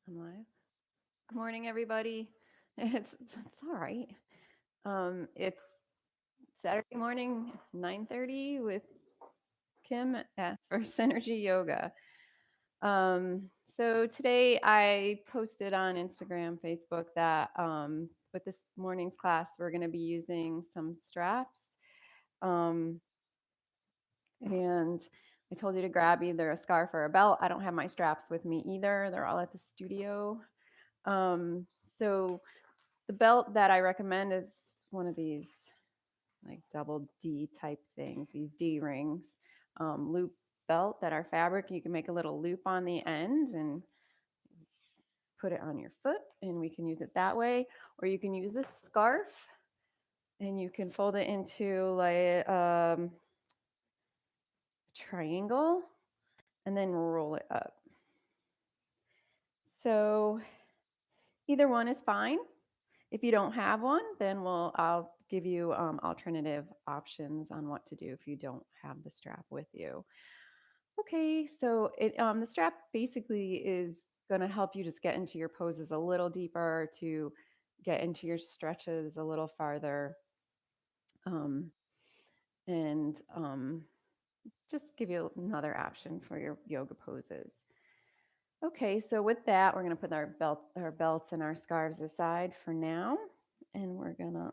I'm live. Good morning, everybody. It's all right. It's Saturday morning, 9:30 with Kim at First Energy Yoga. So today I posted on Instagram, Facebook that with this morning's class we're going to be using some straps, um, and I told you to grab either a scarf or a belt. I don't have my straps with me either; they're all at the studio. So the belt that I recommend is one of these like double D type things, these D rings, loop belt that are fabric. You can make a little loop on the end and put it on your foot, and we can use it that way. Or you can use a scarf and you can fold it into like a triangle and then roll it up. So either one is fine. If you don't have one, then I'll give you alternative options on what to do if you don't have the strap with you. Okay, so the strap basically is going to help you just get into your poses a little deeper, to get into your stretches a little farther, um, and just give you another option for your yoga poses. Okay, so with that, we're going to put our belts and our scarves aside for now, and we're gonna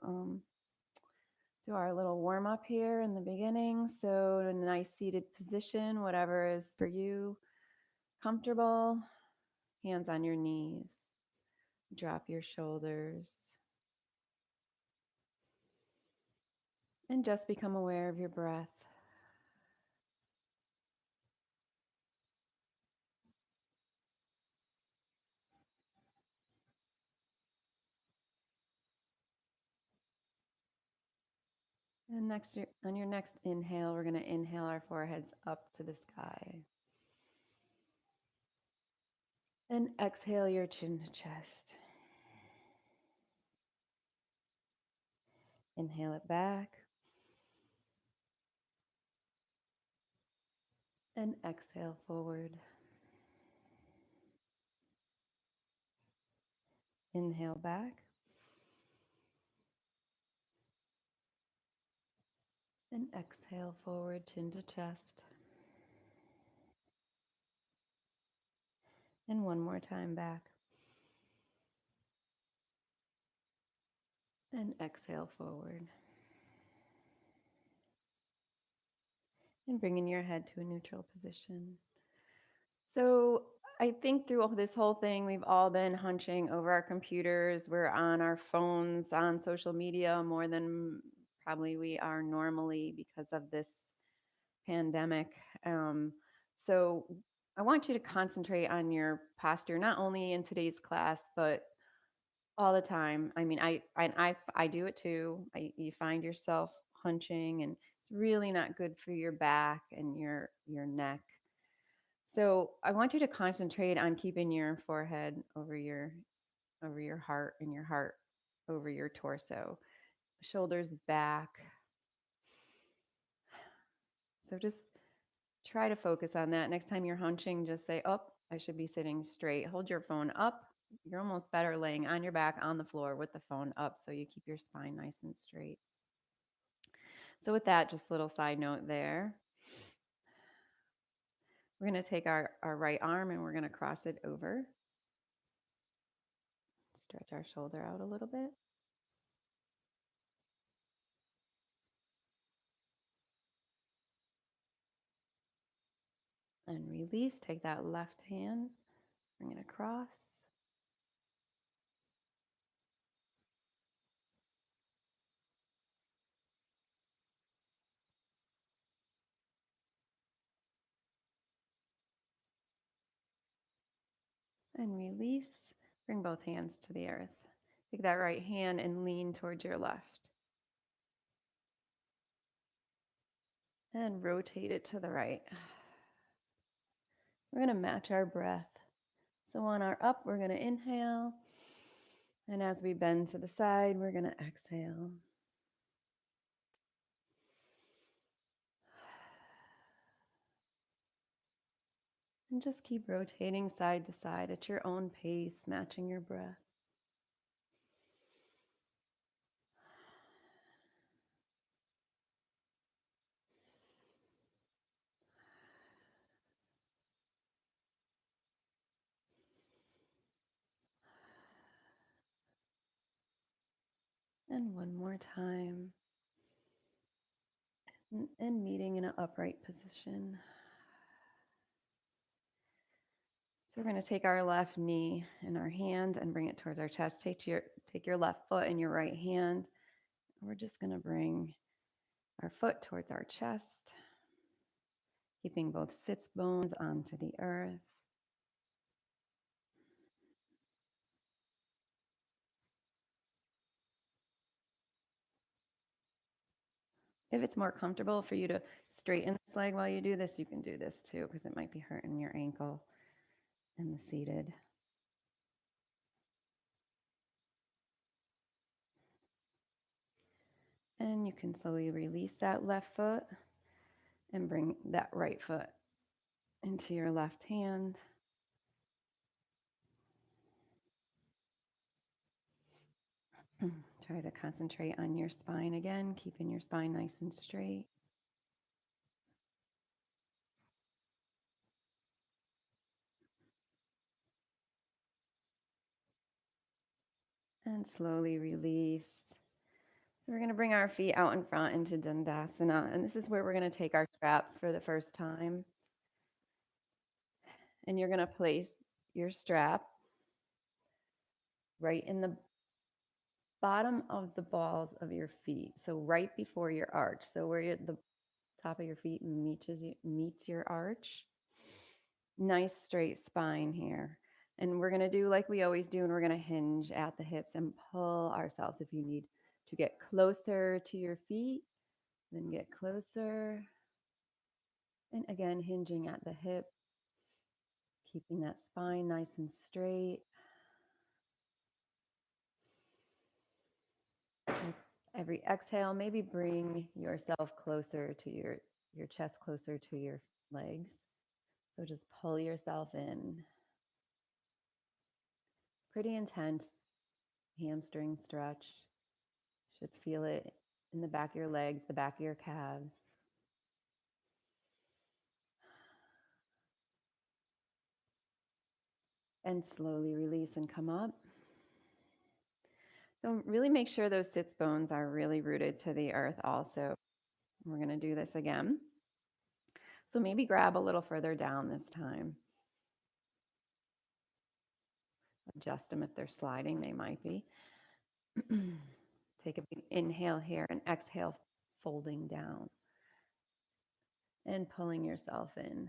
do our little warm up here in the beginning. So, a nice seated position, whatever is for you comfortable, hands on your knees, drop your shoulders, and just become aware of your breath. And on your next inhale, we're going to inhale our foreheads up to the sky. And exhale your chin to chest. Inhale it back. And exhale forward. Inhale back. And exhale forward, chin to chest. And one more time back. And exhale forward. And bringing your head to a neutral position. So I think through this whole thing, we've all been hunching over our computers. We're on our phones, on social media more than probably we are normally because of this pandemic. Um, so I want you to concentrate on your posture, not only in today's class, but all the time. I mean, I do it too. You find yourself hunching, and it's really not good for your back and your neck. So I want you to concentrate on keeping your forehead over your heart, and your heart over your torso, shoulders back. So just try to focus on that. Next time you're hunching, just say, "Oh, I should be sitting straight." Hold your phone up. You're almost better laying on your back on the floor with the phone up, so you keep your spine nice and straight. So with that, just a little side note there. We're going to take our right arm and we're going to cross it over. Stretch our shoulder out a little bit. And release. Take that left hand, bring it across. And release. Bring both hands to the earth. Take that right hand and lean towards your left. And rotate it to the right. We're going to match our breath. So on our up, we're going to inhale. And as we bend to the side, we're going to exhale. And just keep rotating side to side at your own pace, matching your breath. And one more time. And meeting in an upright position. So we're going to take our left knee in our hand and bring it towards our chest. Take your left foot in your right hand. We're just going to bring our foot towards our chest, keeping both sits bones onto the earth. If it's more comfortable for you to straighten this leg while you do this, you can do this too, because it might be hurting your ankle in the seated. And you can slowly release that left foot and bring that right foot into your left hand. Try to concentrate on your spine again, keeping your spine nice and straight. And slowly release. So we're going to bring our feet out in front into Dandasana. And this is where we're going to take our straps for the first time. And you're going to place your strap right in the bottom of the balls of your feet. So right before your arch. So where the top of your feet meets your arch. Nice straight spine here. And we're going to do like we always do, and we're going to hinge at the hips and pull ourselves. If you need to get closer to your feet, then get closer. And again, hinging at the hip, keeping that spine nice and straight. Every exhale, maybe bring yourself closer to your chest, closer to your legs. So just pull yourself in. Pretty intense hamstring stretch. Should feel it in the back of your legs, the back of your calves. And slowly release and come up. So really make sure those sits bones are really rooted to the earth also. We're going to do this again. So maybe grab a little further down this time. Adjust them if they're sliding, they might be. Take a big inhale here and exhale, folding down and pulling yourself in.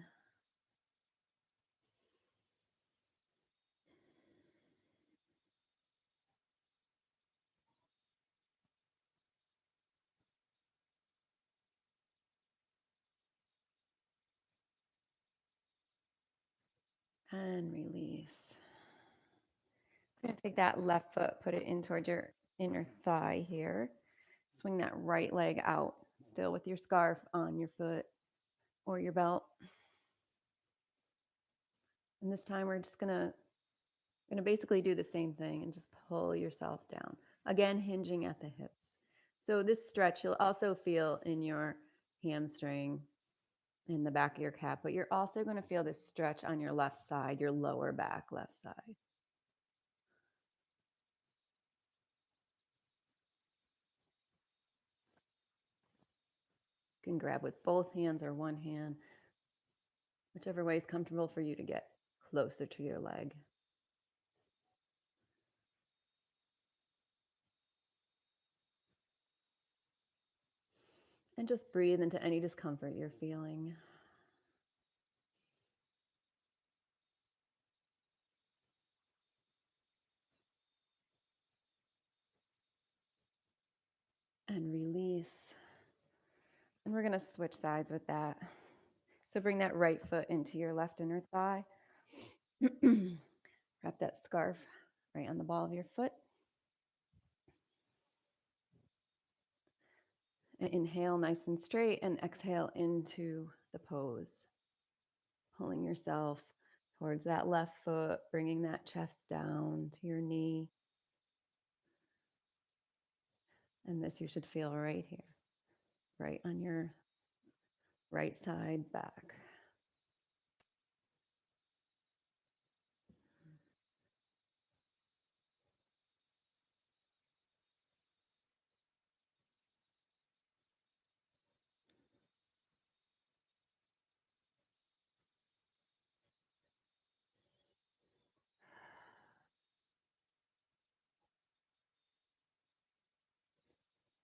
And release. I'm going to take that left foot, put it in towards your inner thigh here. Swing that right leg out, still with your scarf on your foot or your belt. And this time we're just gonna basically do the same thing and just pull yourself down. Again, hinging at the hips. So this stretch you'll also feel in your hamstring, in the back of your calf, but you're also going to feel this stretch on your left side, your lower back, left side. You can grab with both hands or one hand, whichever way is comfortable for you to get closer to your leg. And just breathe into any discomfort you're feeling. And release. And we're going to switch sides with that. So bring that right foot into your left inner thigh. Wrap that scarf right on the ball of your foot. And inhale nice and straight and exhale into the pose. Pulling yourself towards that left foot, bringing that chest down to your knee. And this you should feel right here, right on your right side back.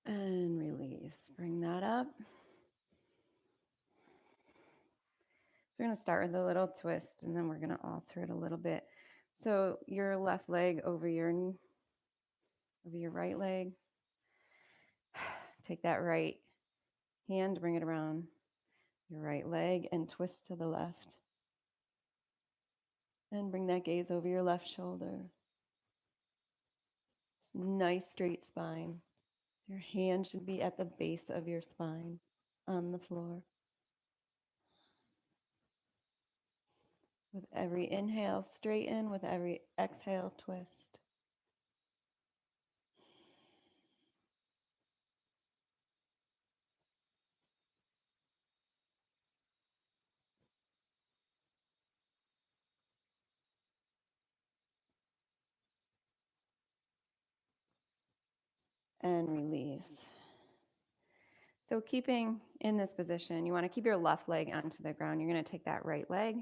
And release. Bring that up. So we're going to start with a little twist and then we're going to alter it a little bit. So your left leg over your right leg. Take that right hand, bring it around your right leg and twist to the left. And bring that gaze over your left shoulder. Nice straight spine. Your hand should be at the base of your spine on the floor. With every inhale, straighten. With every exhale, twist. And release. So keeping in this position, you want to keep your left leg onto the ground. You're going to take that right leg,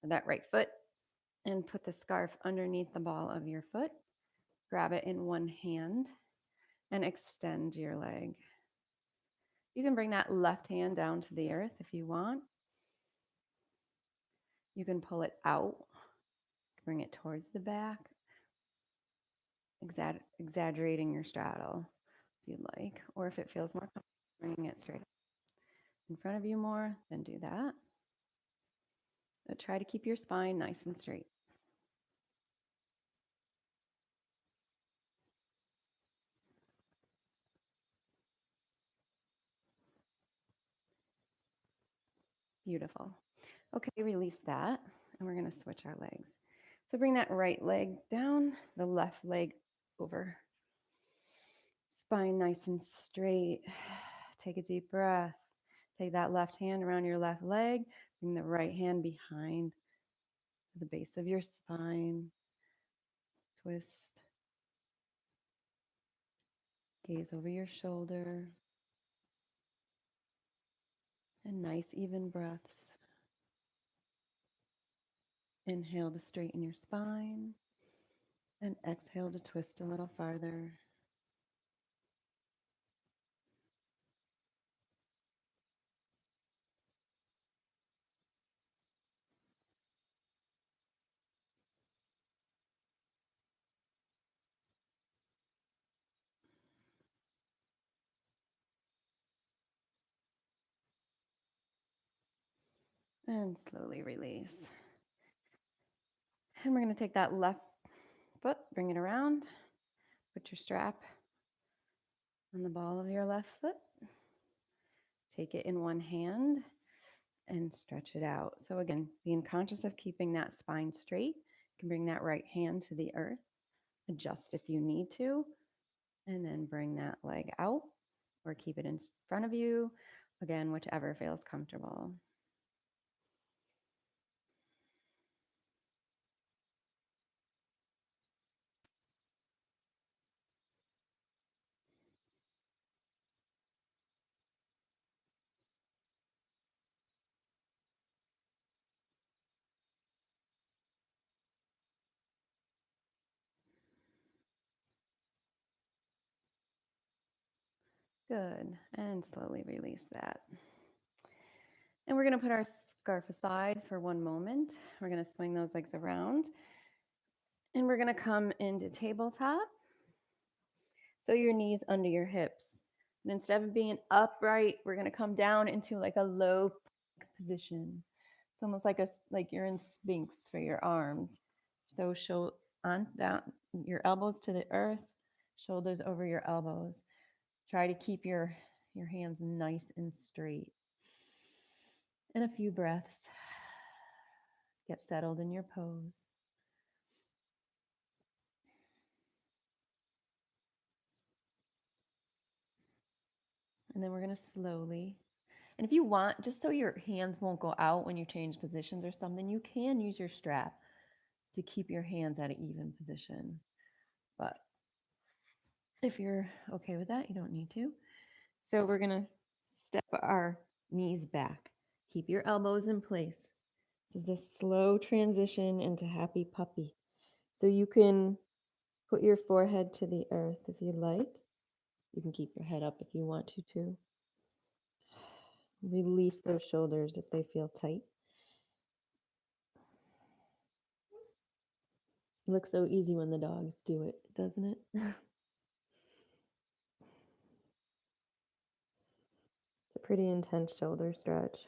or that right foot, and put the scarf underneath the ball of your foot. Grab it in one hand and extend your leg. You can bring that left hand down to the earth if you want. You can pull it out, bring it towards the back, exaggerating your straddle if you'd like, or if it feels more comfortable, bringing it straight in front of you more, then do that. But try to keep your spine nice and straight. Beautiful. Okay, release that, and we're going to switch our legs. So bring that right leg down, the left leg over. Spine nice and straight. Take a deep breath. Take that left hand around your left leg. Bring the right hand behind the base of your spine. Twist. Gaze over your shoulder. And nice even breaths. Inhale to straighten your spine. And exhale to twist a little farther. And slowly release. And we're going to take that left foot, bring it around. Put your strap on the ball of your left foot. Take it in one hand and stretch it out. So again, being conscious of keeping that spine straight. You can bring that right hand to the earth. Adjust if you need to. And then bring that leg out or keep it in front of you. Again, whichever feels comfortable. Good. And slowly release that. And we're going to put our scarf aside for one moment. We're going to swing those legs around. And we're going to come into tabletop. So your knees under your hips. And instead of being upright, we're going to come down into like a low position. It's almost like you're in Sphinx for your arms. So show on down your elbows to the earth, shoulders over your elbows. Try to keep your hands nice and straight. And a few breaths. Get settled in your pose. And then we're going to slowly, and if you want, just so your hands won't go out when you change positions or something, you can use your strap to keep your hands at an even position. But if you're okay with that, you don't need to. So we're going to step our knees back. Keep your elbows in place. This is a slow transition into happy puppy. So you can put your forehead to the earth if you like. You can keep your head up if you want to too. Release those shoulders if they feel tight. It looks so easy when the dogs do it, doesn't it? It's a pretty intense shoulder stretch.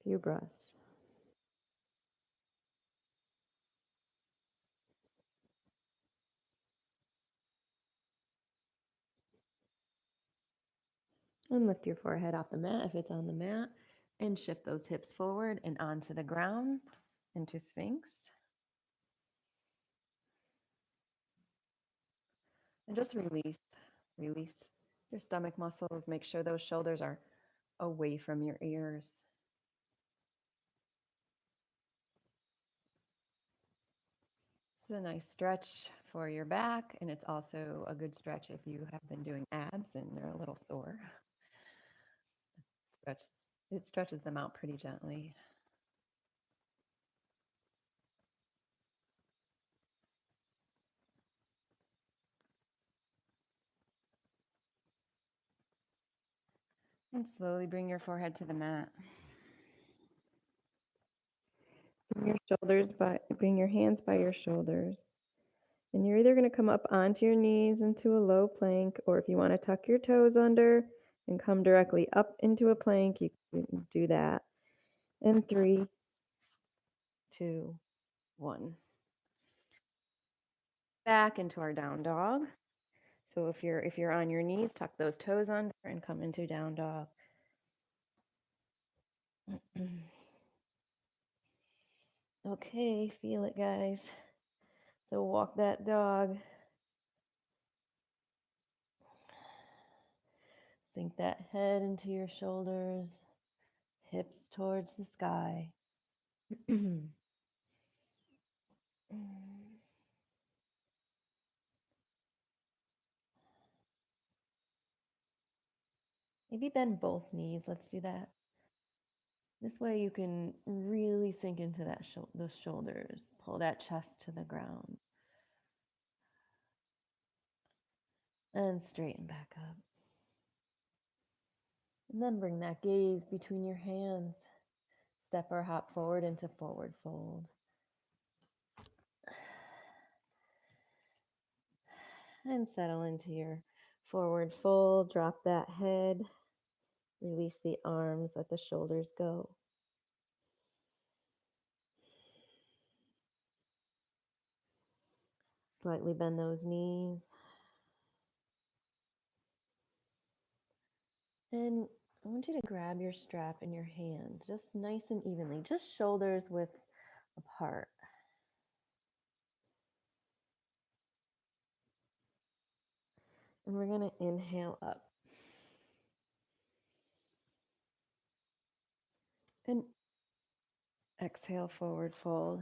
Few breaths. And lift your forehead off the mat if it's on the mat. And shift those hips forward and onto the ground into Sphinx. And just release your stomach muscles. Make sure those shoulders are away from your ears. This is a nice stretch for your back, and it's also a good stretch if you have been doing abs and they're a little sore. It stretches them out pretty gently. And slowly bring your forehead to the mat. Bring your hands by your shoulders. And you're either going to come up onto your knees into a low plank, or if you want to tuck your toes under and come directly up into a plank, you can do that. And 3, 2, 1. Back into our down dog. So if you're on your knees, tuck those toes under and come into down dog. Okay, feel it, guys. So walk that dog. Sink that head into your shoulders, hips towards the sky. Maybe bend both knees. Let's do that. This way you can really sink into those shoulders. Pull that chest to the ground. And straighten back up. And then bring that gaze between your hands. Step or hop forward into forward fold. And settle into your forward fold. Drop that head. Release the arms, let the shoulders go. Slightly bend those knees. And I want you to grab your strap in your hand, just nice and evenly, just shoulders width apart. And we're going to inhale up. And exhale, forward fold.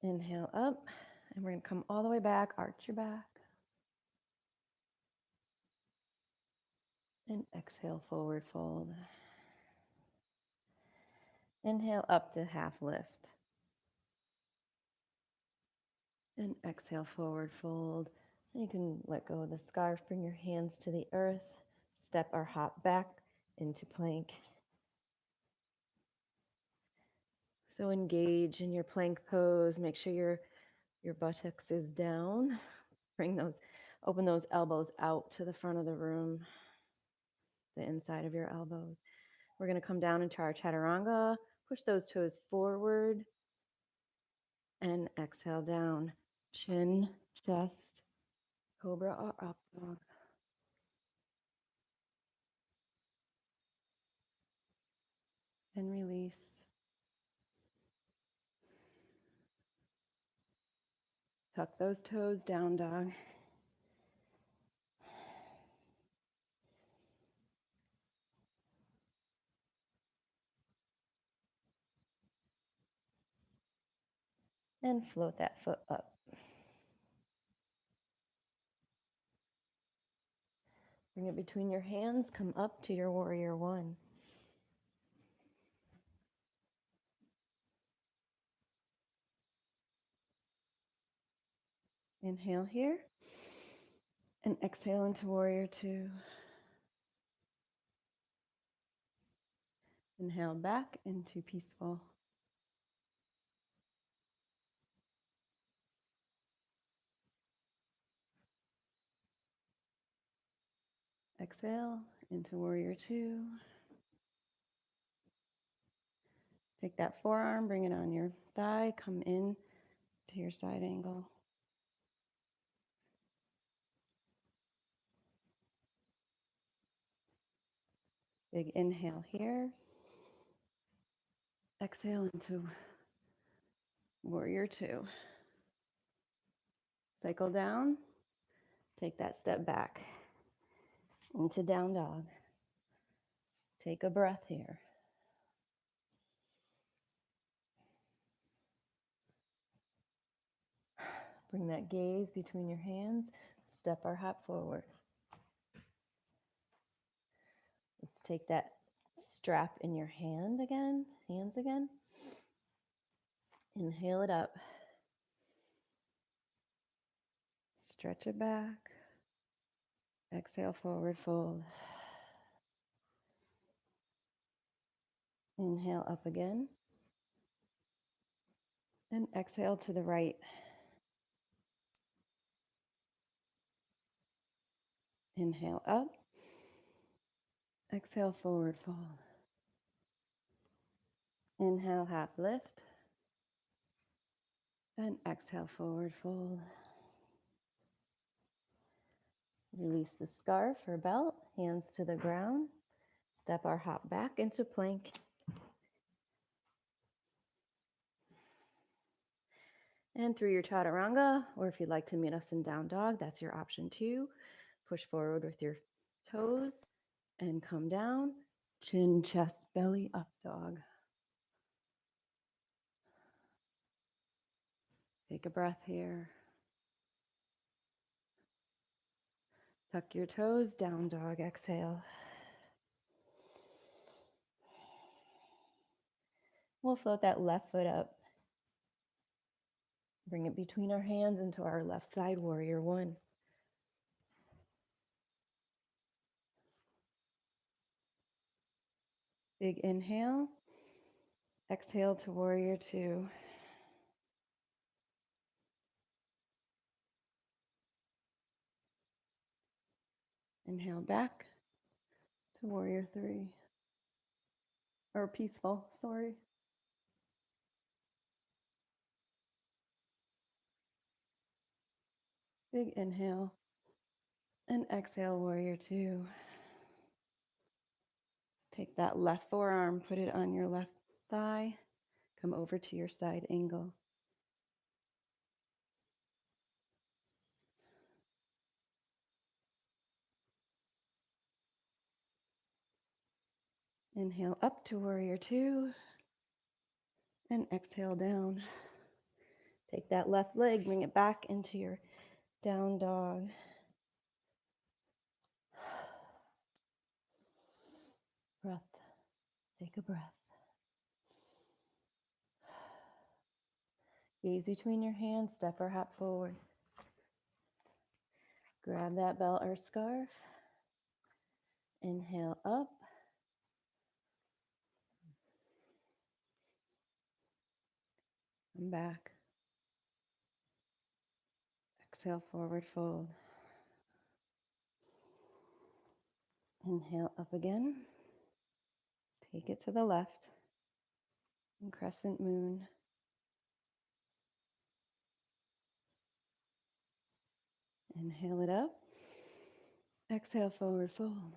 Inhale up. And we're going to come all the way back, arch your back. And exhale, forward fold. Inhale up to half lift. And exhale, forward fold. And you can let go of the scarf, bring your hands to the earth, step or hop back into plank. So engage in your plank pose. Make sure your buttocks is down. Open those elbows out to the front of the room, the inside of your elbows. We're going to come down into our chaturanga. Push those toes forward and exhale down. Chin, chest, Cobra or up dog. And release. Tuck those toes, down dog. And float that foot up. Bring it between your hands, come up to your warrior one. Inhale here. And exhale into warrior two. Inhale back into peaceful. Exhale into warrior two. Take that forearm, bring it on your thigh, come in to your side angle. Big inhale here. Exhale into warrior two. Cycle down. Take that step back into down dog. Take a breath here. Bring that gaze between your hands. Step or hop forward. Let's take that strap in your hands again. Inhale it up. Stretch it back. Exhale, forward fold. Inhale up again. And exhale to the right. Inhale up. Exhale, forward fold. Inhale, half lift. And exhale, forward fold. Release the scarf or belt, hands to the ground. Step or hop back into plank. And through your chaturanga, or if you'd like to meet us in down dog, that's your option too. Push forward with your toes and come down. Chin, chest, belly, up dog. Take a breath here. Tuck your toes, down dog, exhale. We'll float that left foot up. Bring it between our hands into our left side, warrior one. Big inhale. Exhale to warrior two. Inhale back to warrior three. Or peaceful, sorry. Big inhale. And exhale, warrior two. Take that left forearm, put it on your left thigh. Come over to your side angle. Inhale up to warrior two. And exhale down. Take that left leg, bring it back into your down dog. Breath. Take a breath. Gaze between your hands, step or hop forward. Grab that belt or scarf. Inhale up. And back. Exhale, forward fold. Inhale up again. Take it to the left. And crescent moon. Inhale it up. Exhale, forward fold.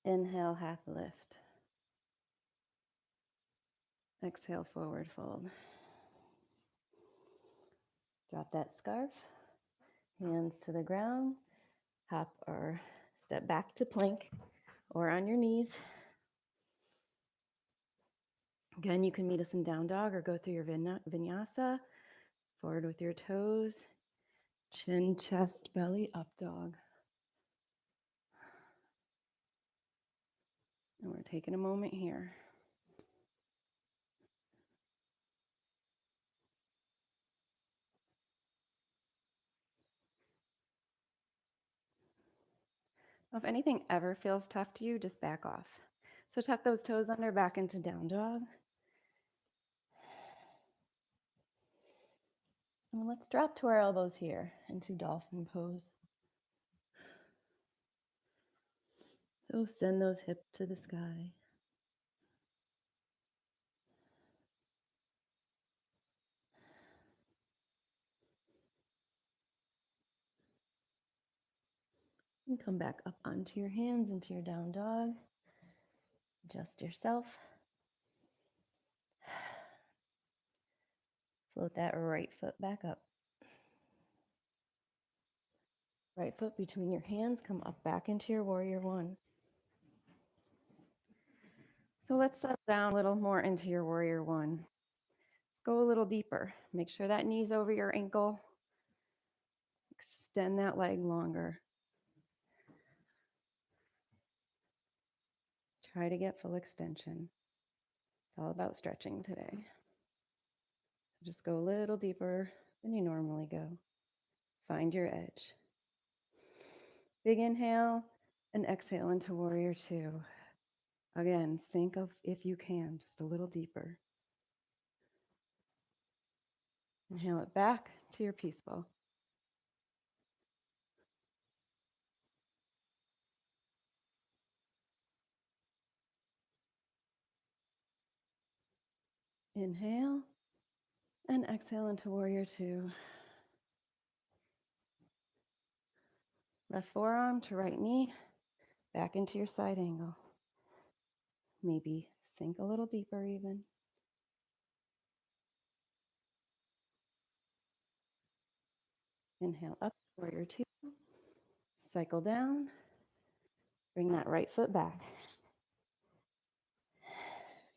Inhale, half lift. Exhale, forward fold. Drop that scarf. Hands to the ground. Hop or step back to plank or on your knees. Again, you can meet us in down dog or go through your vinyasa. Forward with your toes. Chin, chest, belly, up dog. And we're taking a moment here. If anything ever feels tough to you, just back off. So tuck those toes under back into down dog. And let's drop to our elbows here into dolphin pose. So send those hips to the sky. And come back up onto your hands into your down dog. Adjust yourself. Float that right foot back up. Right foot between your hands, come up back into your warrior one. So let's settle down a little more into your warrior one. Let's go a little deeper. Make sure that knee's over your ankle. Extend that leg longer. Try to get full extension. It's all about stretching today. Just go a little deeper than you normally go. Find your edge. Big inhale and exhale into warrior two. Again, sink if you can, just a little deeper. Inhale it back to your peaceful. Inhale and exhale into warrior two. Left forearm to right knee, back into your side angle. Maybe sink a little deeper even. Inhale up, warrior two. Cycle down. Bring that right foot back.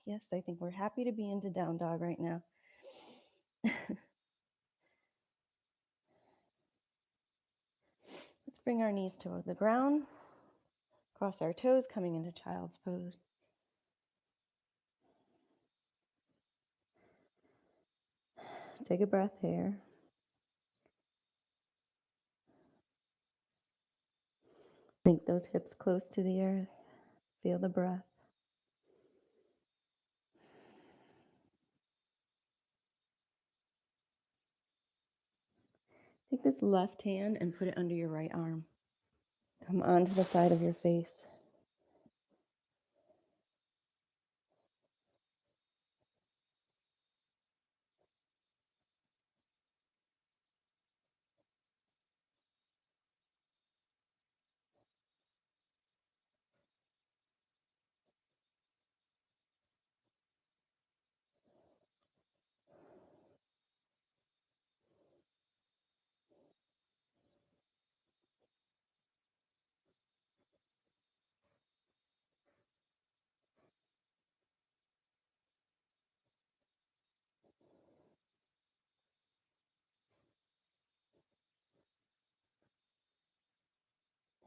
Yes, I think we're happy to be into down dog right now. Let's bring our knees to the ground. Cross our toes, coming into child's pose. Take a breath here. Sink those hips close to the earth. Feel the breath. Take this left hand and put it under your right arm. Come onto the side of your face.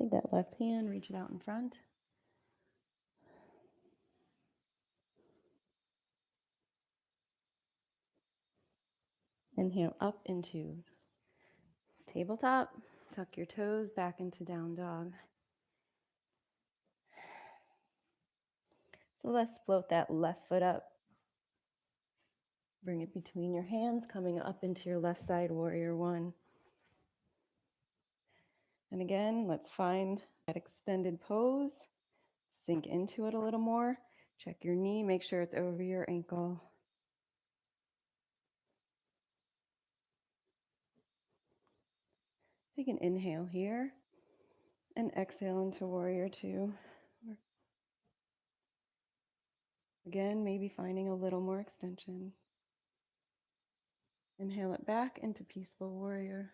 Take that left hand, reach it out in front. Inhale up into tabletop. Tuck your toes back into down dog. So let's float that left foot up. Bring it between your hands, coming up into your left side, warrior one. And again, let's find that extended pose. Sink into it a little more. Check your knee, make sure it's over your ankle. Take an inhale here and exhale into warrior two. Again, maybe finding a little more extension. Inhale it back into peaceful warrior.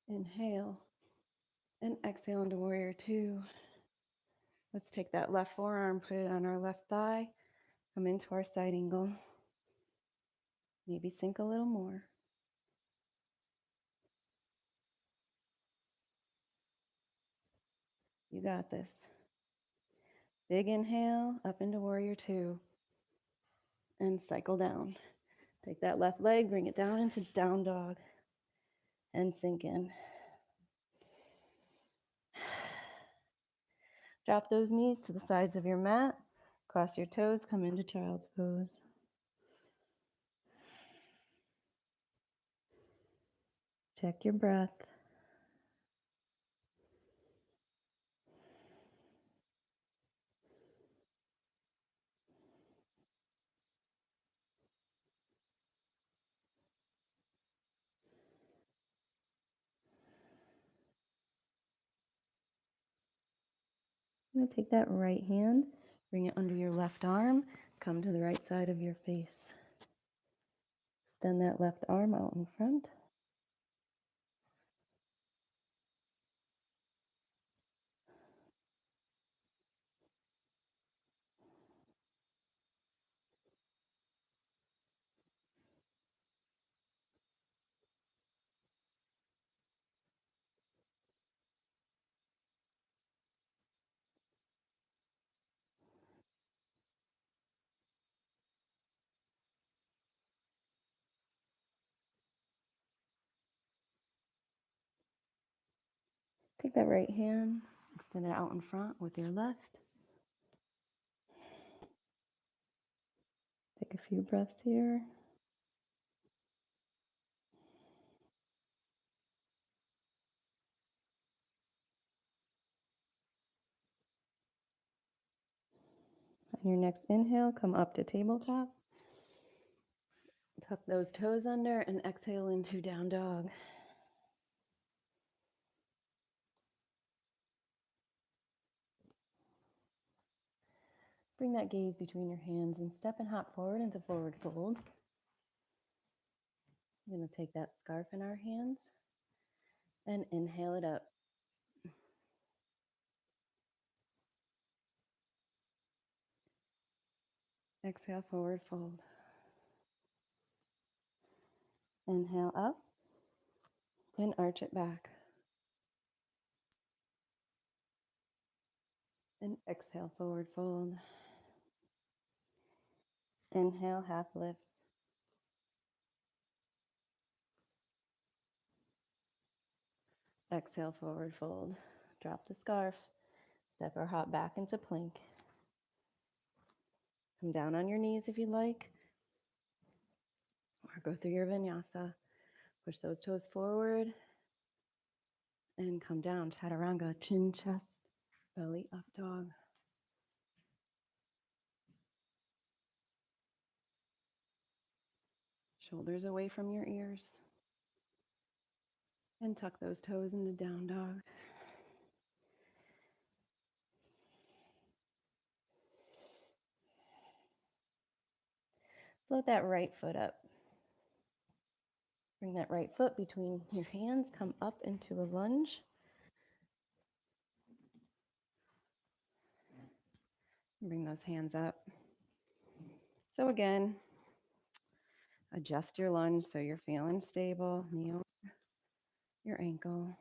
Inhale and exhale into warrior two. Let's take that left forearm, put it on our left thigh, come into our side angle. Maybe sink a little more. You got this. Big inhale up into warrior two and cycle down. Take that left leg, bring it down into down dog and sink in. Drop those knees to the sides of your mat. Cross your toes, come into child's pose. Check your breath. I'm going to take that right hand, bring it under your left arm, come to the right side of your face. Extend that left arm out in front. Take that right hand, extend it out in front with your left. Take a few breaths here. On your next inhale, come up to tabletop. Tuck those toes under and exhale into down dog. Bring that gaze between your hands and step and hop forward into forward fold. I'm going to take that scarf in our hands and inhale it up. Exhale, forward fold. Inhale up and arch it back. And exhale, forward fold. Inhale, half lift. Exhale, forward fold. Drop the scarf. Step or hop back into plank. Come down on your knees if you'd like. Or go through your vinyasa. Push those toes forward. And come down. Chaturanga, chin, chest, belly, up dog. Shoulders away from your ears. And tuck those toes into down dog. Float that right foot up. Bring that right foot between your hands. Come up into a lunge. Bring those hands up. So again, adjust your lunge so you're feeling stable. Knee over your ankle.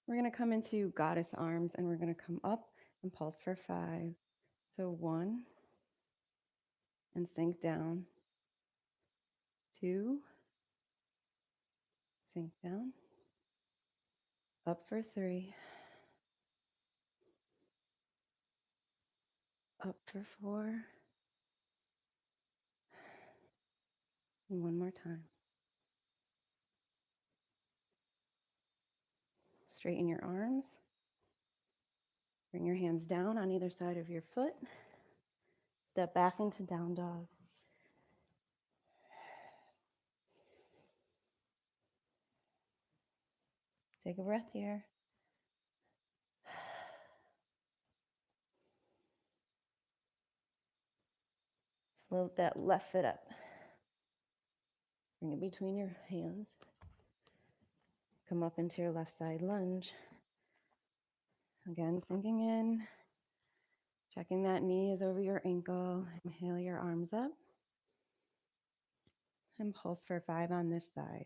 We're going to come into goddess arms and we're going to come up and pulse for 5. So 1 and sink down. 2, sink down. Up for 3. Up for 4. And one more time. Straighten your arms. Bring your hands down on either side of your foot. Step back into down dog. Take a breath here. Float that left foot up. Bring it between your hands. Come up into your left side lunge. Again, sinking in. Checking that knee is over your ankle. Inhale your arms up. And pulse for 5 on this side.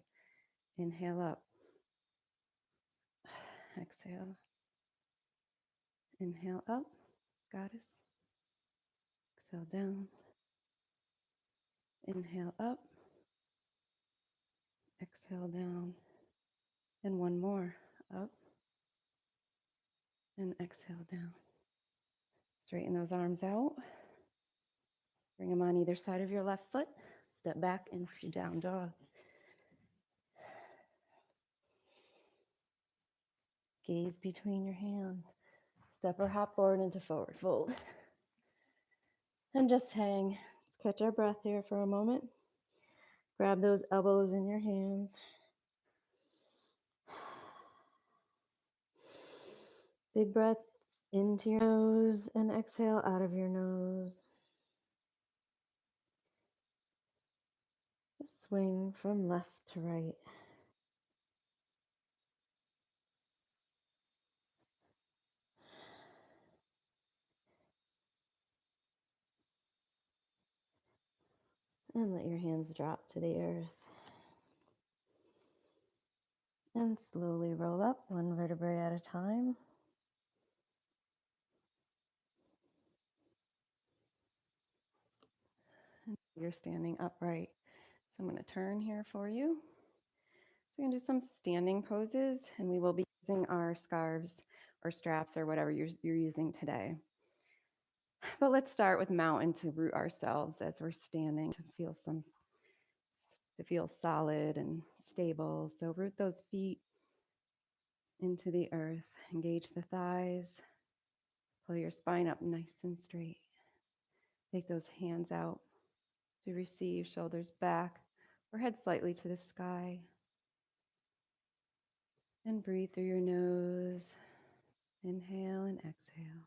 Inhale up. Exhale. Inhale up. Goddess. Exhale down. Inhale up. Exhale down. And one more. Up. And exhale down. Straighten those arms out. Bring them on either side of your left foot. Step back into down dog. Gaze between your hands. Step or hop forward into forward fold. And just hang. Let's catch our breath here for a moment. Grab those elbows in your hands. Big breath into your nose and exhale out of your nose. Just swing from left to right. And let your hands drop to the earth. And slowly roll up one vertebrae at a time. You're standing upright. So I'm going to turn here for you. So we're going to do some standing poses, and we will be using our scarves or straps or whatever you're using today. But let's start with mountain to root ourselves as we're standing to feel solid and stable. So root those feet into the earth. Engage the thighs. Pull your spine up nice and straight. Take those hands out to receive, shoulders back, or head slightly to the sky. And breathe through your nose. Inhale and exhale.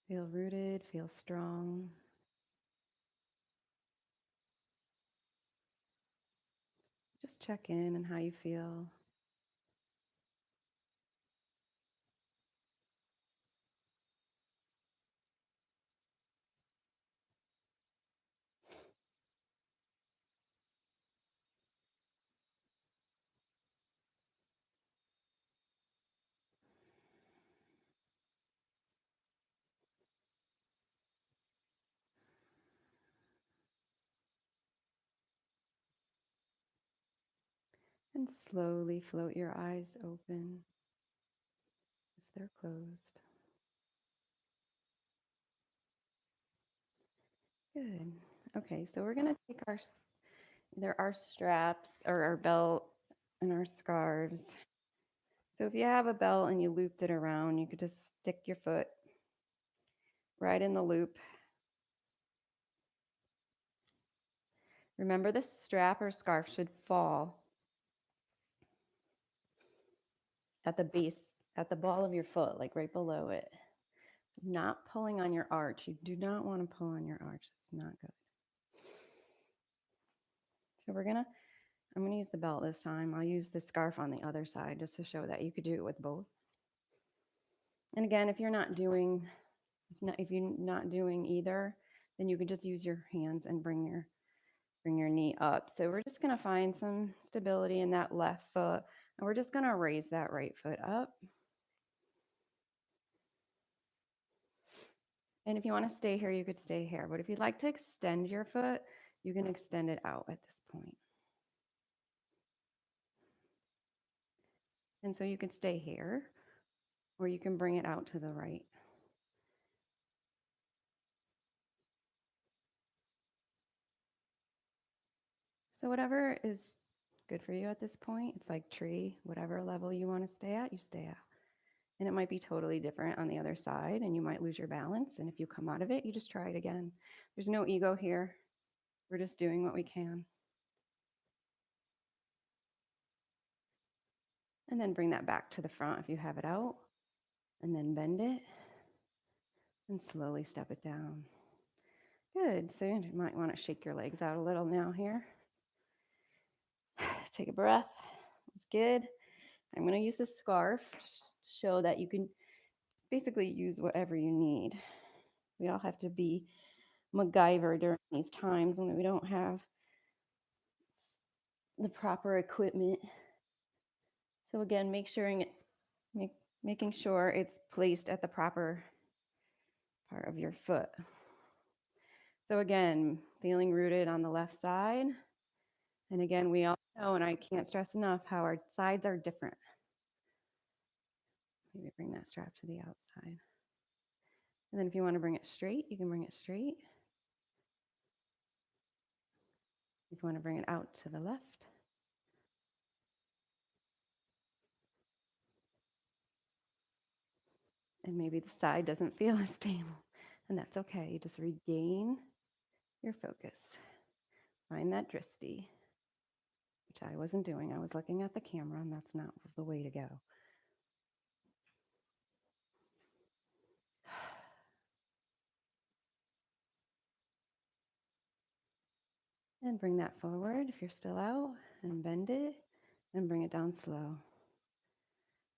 Feel rooted, feel strong. Just check in on how you feel. And slowly float your eyes open if they're closed. Good. Okay, so we're going to take either our straps or our belt and our scarves. So if you have a belt and you looped it around, you could just stick your foot right in the loop. Remember, the strap or scarf should fall at the base, at the ball of your foot, like right below it. Not pulling on your arch. You do not want to pull on your arch. It's not good. So I'm gonna use the belt this time. I'll use the scarf on the other side just to show that you could do it with both. And again, if you're not doing either, then you could just use your hands and bring your knee up. So we're just gonna find some stability in that left foot, and we're just gonna raise that right foot up. And if you want to stay here, you could stay here. But if you'd like to extend your foot, you can extend it out at this point. And so you can stay here, or you can bring it out to the right. So whatever is good for you at this point. It's like tree, whatever level you want to stay at, you stay at. And it might be totally different on the other side, and you might lose your balance. And if you come out of it, you just try it again. There's no ego here. We're just doing what we can. And then bring that back to the front if you have it out, and then bend it and slowly step it down. Good. So you might want to shake your legs out a little now here. Take a breath. It's good. I'm going to use a scarf to show that you can basically use whatever you need. We all have to be MacGyver during these times when we don't have the proper equipment. So again, making sure it's placed at the proper part of your foot. So again, feeling rooted on the left side. And again, we all know, and I can't stress enough, how our sides are different. Maybe bring that strap to the outside. And then if you want to bring it straight, you can bring it straight. If you want to bring it out to the left. And maybe the side doesn't feel as stable, and that's okay. You just regain your focus. Find that drishti, which I wasn't doing. I was looking at the camera, and that's not the way to go. And bring that forward if you're still out, and bend it, and bring it down slow.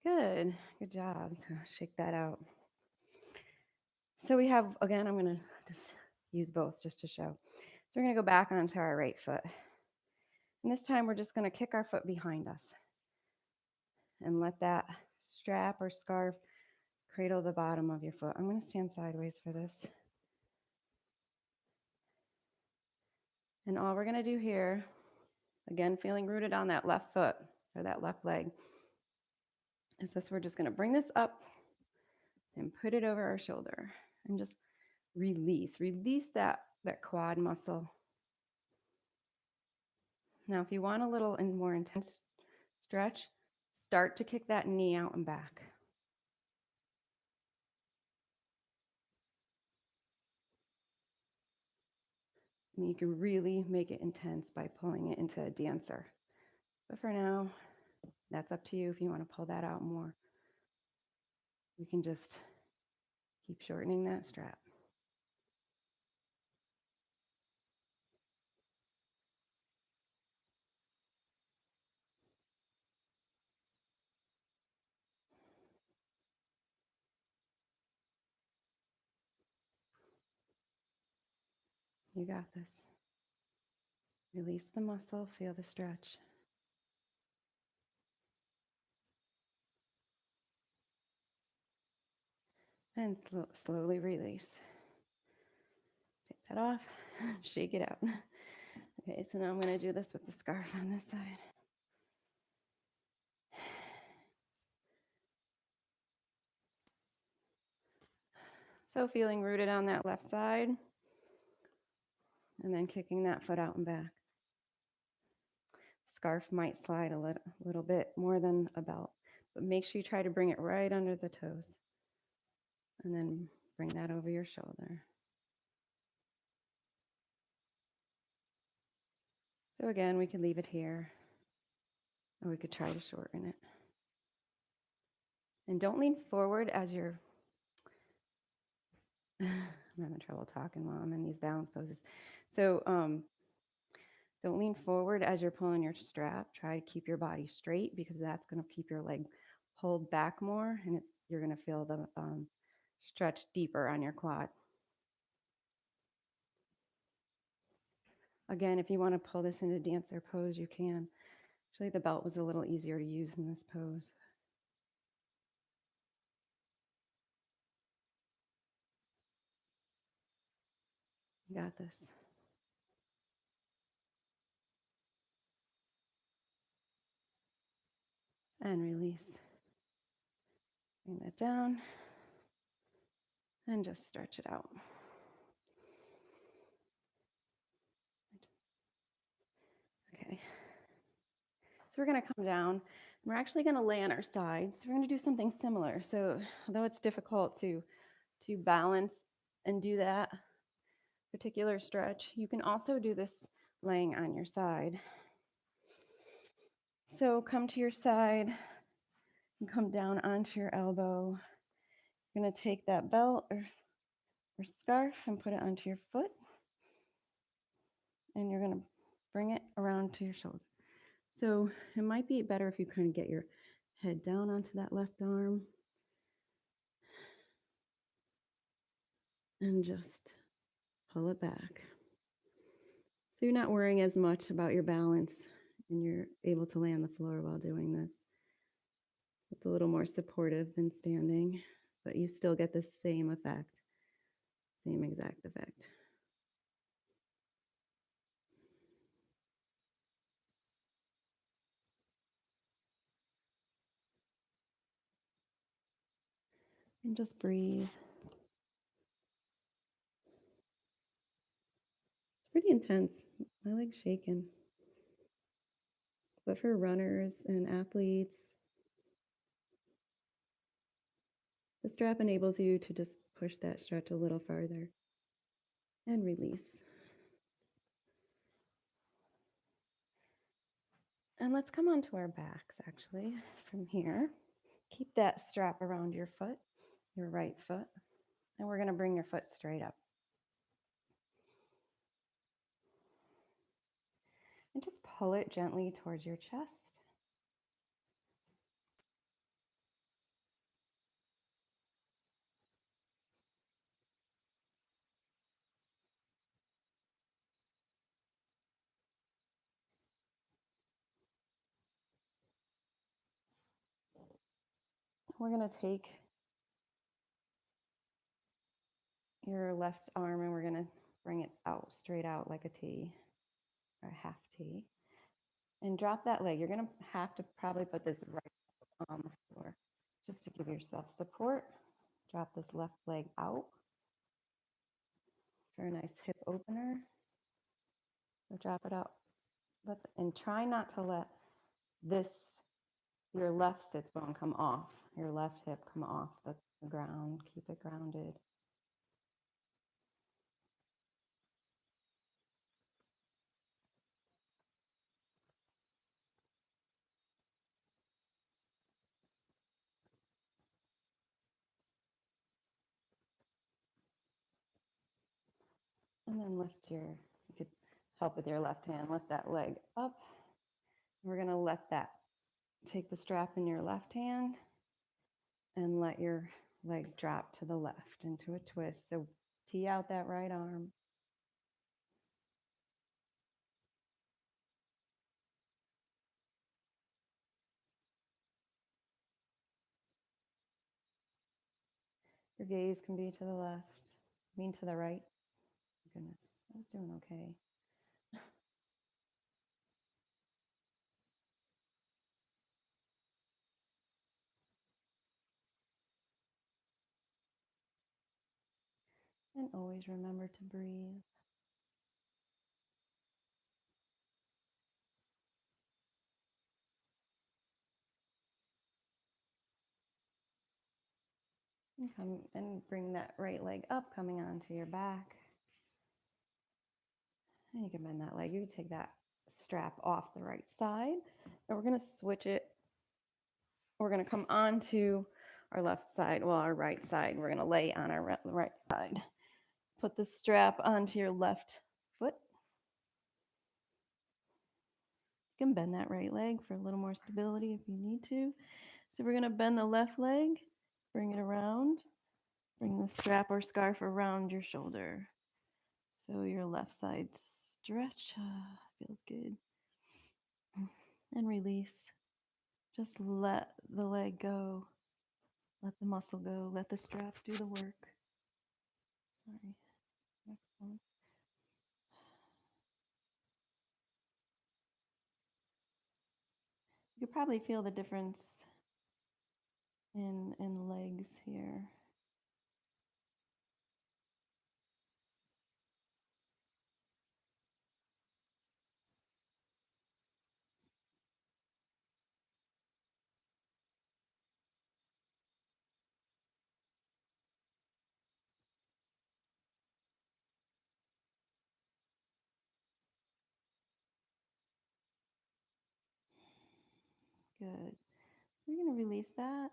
Good job. So shake that out. So we have, again, I'm going to just use both just to show. So we're going to go back onto our right foot. And this time we're just going to kick our foot behind us and let that strap or scarf cradle the bottom of your foot. I'm going to stand sideways for this. And all we're going to do here, again, feeling rooted on that left foot or that left leg, is this. We're just going to bring this up and put it over our shoulder and just release that quad muscle. Now, if you want a little and more intense stretch, start to kick that knee out and back. I mean, you can really make it intense by pulling it into a dancer. But for now, that's up to you if you want to pull that out more. You can just keep shortening that strap. You got this. Release the muscle, feel the stretch. And slowly release. Take that off, shake it out. Okay, so now I'm going to do this with the scarf on this side. So feeling rooted on that left side, and then kicking that foot out and back. Scarf might slide a little bit more than a belt, but make sure you try to bring it right under the toes. And then bring that over your shoulder. So again, we could leave it here, or we could try to shorten it. And don't lean forward as you're, I'm having trouble talking while I'm in these balance poses. So don't lean forward as you're pulling your strap. Try to keep your body straight, because that's going to keep your leg pulled back more, and you're going to feel the stretch deeper on your quad. Again, if you want to pull this into dancer pose, you can. Actually, the belt was a little easier to use in this pose. You got this. And release. Bring that down and just stretch it out. Okay. So we're going to come down and we're actually going to lay on our sides. We're going to do something similar. So although it's difficult to balance and do that particular stretch, you can also do this laying on your side. So come to your side and come down onto your elbow. You're going to take that belt or scarf and put it onto your foot. And you're going to bring it around to your shoulder. So it might be better if you kind of get your head down onto that left arm and just pull it back. So you're not worrying as much about your balance and you're able to lay on the floor while doing this. It's a little more supportive than standing, but you still get the same effect, same exact effect. And just breathe. It's pretty intense. My leg's shaking. But for runners and athletes, the strap enables you to just push that stretch a little farther and release. And let's come onto our backs actually from here. Keep that strap around your foot, your right foot, and we're going to bring your foot straight up. And just pull it gently towards your chest. We're going to take your left arm and we're going to bring it out, straight out like a T or a half T. And drop that leg. You're going to have to probably put this right on the floor just to give yourself support. Drop this left leg out for a nice hip opener. So drop it out. And try not to let your left sits bone come off, your left hip come off the ground. Keep it grounded. And then you could help with your left hand, lift that leg up. We're going to take the strap in your left hand and let your leg drop to the left into a twist. So tee out that right arm. Your gaze can be to the left, to the right. Goodness, I was doing okay. And always remember to breathe. And come and bring that right leg up, coming onto your back. And you can bend that leg. You can take that strap off the right side. And we're going to switch it. We're going to come onto our left side, our right side. We're going to lay on our right side. Put the strap onto your left foot. You can bend that right leg for a little more stability if you need to. So we're going to bend the left leg, bring it around, bring the strap or scarf around your shoulder. So your left side stretch, feels good. And release. Just let the leg go. Let the muscle go. Let the strap do the work. Sorry. You could probably feel the difference in legs here. Good. So you're going to release that.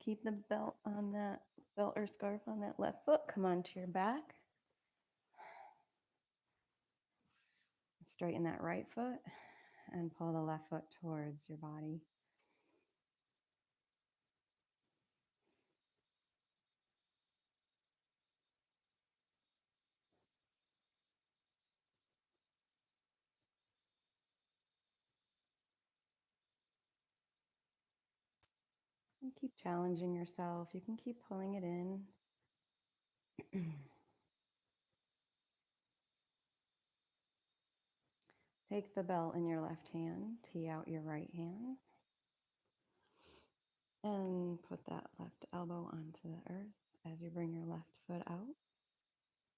Keep the belt on that belt or scarf on that left foot. Come onto your back. Straighten that right foot and pull the left foot towards your body. And keep challenging yourself. You can keep pulling it in. Take the belt in your left hand, tee out your right hand, and put that left elbow onto the earth as you bring your left foot out.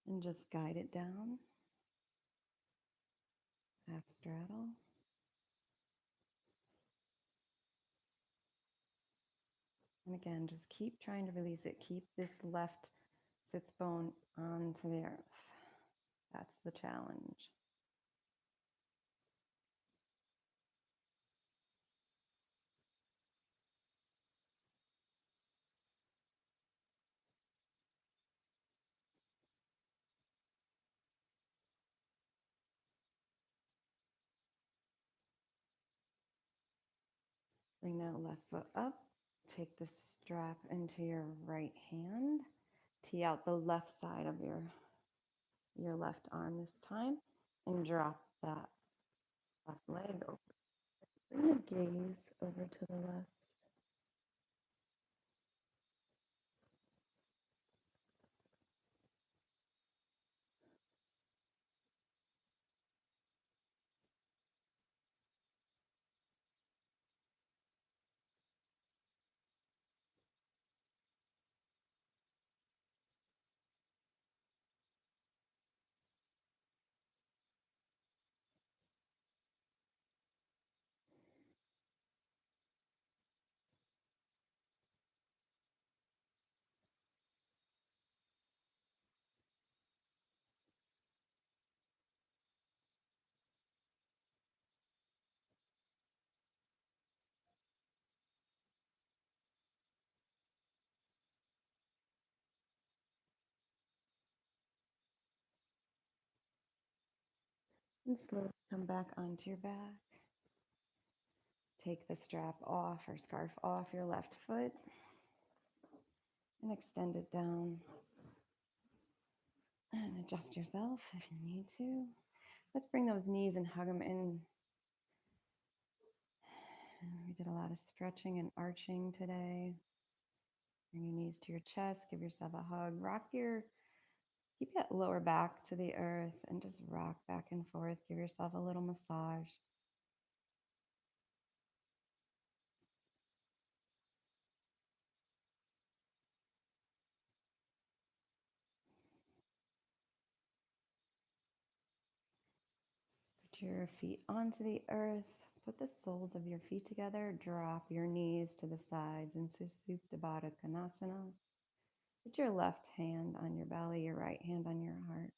And just guide it down. Half straddle. And again, just keep trying to release it. Keep this left sits bone onto the earth. That's the challenge. Bring that left foot up. Take the strap into your right hand. Tee out the left side of your left arm this time. And drop that left leg over. Bring the gaze over to the left. And slowly come back onto your back. Take the strap off or scarf off your left foot and extend it down. And adjust yourself if you need to. Let's bring those knees and hug them in. We did a lot of stretching and arching today. Bring your knees to your chest. Give yourself a hug. Keep that lower back to the earth and just rock back and forth. Give yourself a little massage. Put your feet onto the earth. Put the soles of your feet together. Drop your knees to the sides into Supta Baddha Konasana. Put your left hand on your belly, your right hand on your heart.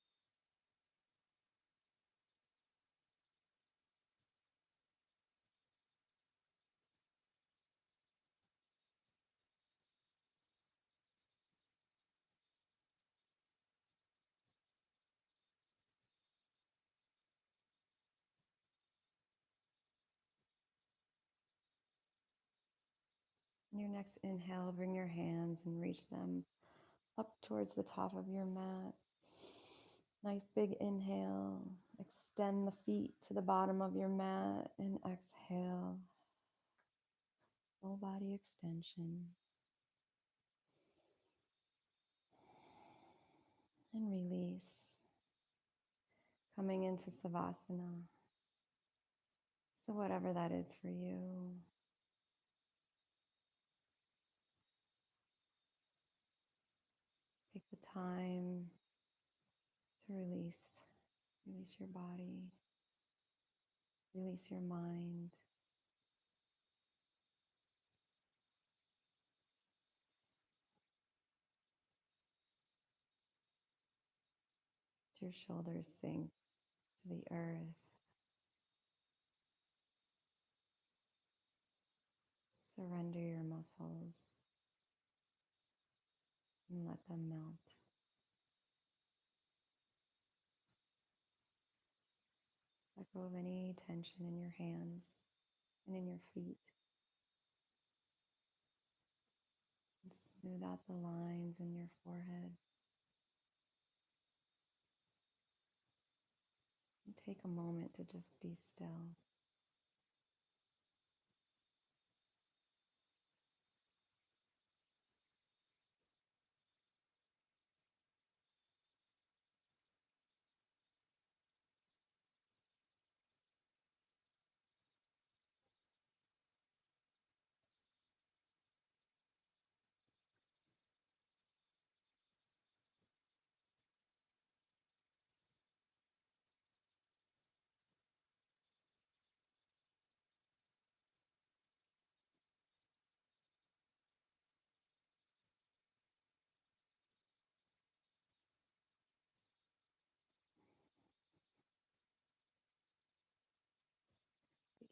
Your next inhale, bring your hands and reach them up towards the top of your mat. Nice big inhale. Extend the feet to the bottom of your mat and exhale. Full body extension. And release. Coming into Savasana. So whatever that is for you. Take the time to release. Release your body. Release your mind. Let your shoulders sink to the earth. Surrender your muscles and let them melt. Let go of any tension in your hands and in your feet. And smooth out the lines in your forehead. And take a moment to just be still.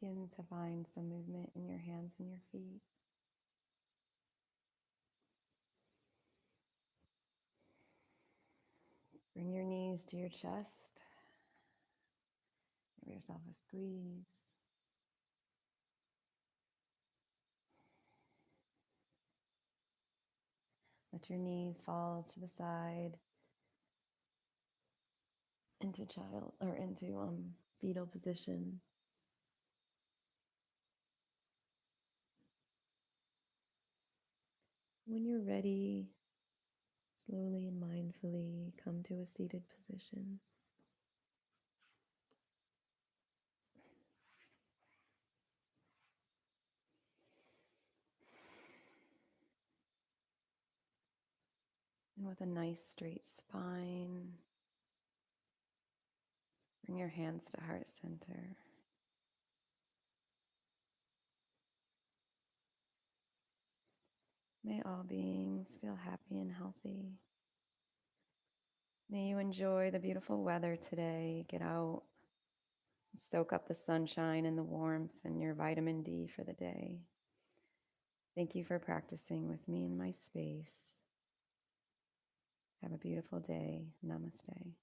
Begin to find some movement in your hands and your feet. Bring your knees to your chest. Give yourself a squeeze. Let your knees fall to the side into fetal position. When you're ready, slowly and mindfully come to a seated position. And with a nice straight spine, bring your hands to heart center. May all beings feel happy and healthy. May you enjoy the beautiful weather today. Get out, soak up the sunshine and the warmth and your vitamin D for the day. Thank you for practicing with me in my space. Have a beautiful day. Namaste.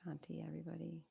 Shanti, everybody.